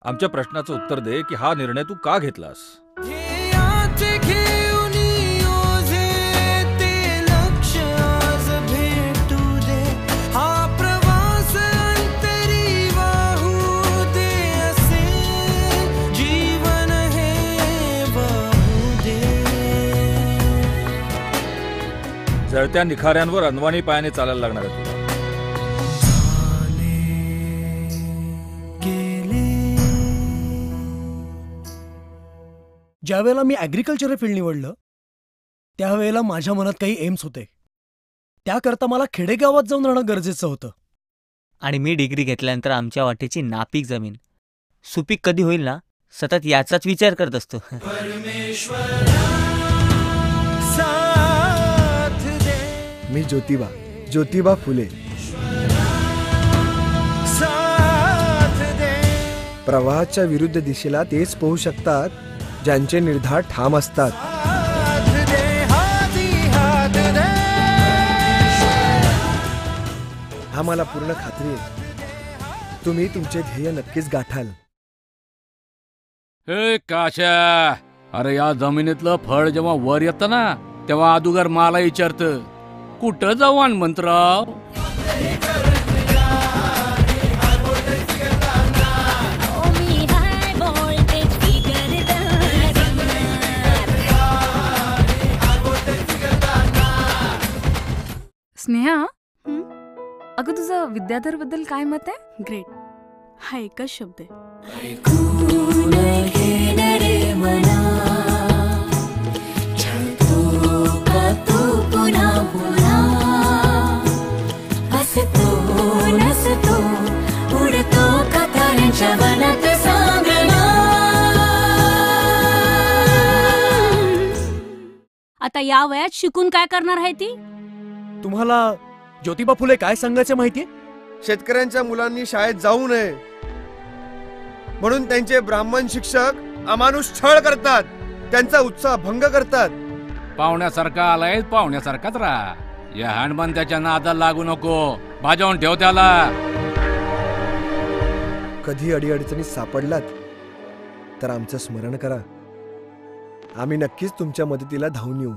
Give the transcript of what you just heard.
आमच्या प्रश्नाचं उत्तर दे की हा निर्णय तू का घेतलास? जळत्या निखाऱ्यांवर अनवाणी पायाने चालायला लागणार आहे तुला. ज्या वेळेला मी ॲग्रिकल्चर फील्ड निवडलं त्यावेळेला माझ्या मनात काही एम्स होते. त्याकरता मला खेडेगावात जाऊन राहणं गरजेचं होतं. आणि मी डिग्री घेतल्यानंतर आमच्या वाटेची नापीक जमीन सुपीक कधी होईल ना, सतत याचाच विचार करत असतो. मी ज्योतिबा फुले. प्रवाहाच्या विरुद्ध दिशेला तेच पोहू शकतात ज्यांचे निर्धार ठाम असतात. हा मला पूर्ण खात्री आहे तुम्ही तुमचे ध्येय नक्कीच गाठाल. हे काशा, अरे या जमिनीतलं फळ जेव्हा वर येतं ना तेव्हा अदुगर मला विचारतं कुठं जाऊ हनुमंतराव. स्नेहा, अगं तुझं विद्याधर बद्दल काय मत आहे? ग्रेट हा एकच शब्द आहे. आता या वयात शिकून काय करणार आहे ती? तुम्हाला ज्योतिबा फुले काय सांगायचं माहितीये? शेतकऱ्यांच्या मुलांनी शाळेत जाऊ नये म्हणून त्यांचे ब्राह्मण शिक्षक अमानुष छळ करतात, त्यांचा उत्साह भंग करतात. पाहुण्यासारखा आलाय, पाहुण्यासारखाच राहा. या हनुमंताच्या नादाला लागू नको, भाजावून ठेव त्याला. कधी अडीअडचणीत सापडलात तर आमचं स्मरण करा. आम्ही नक्कीच तुमच्या मदतीला धावून येऊ.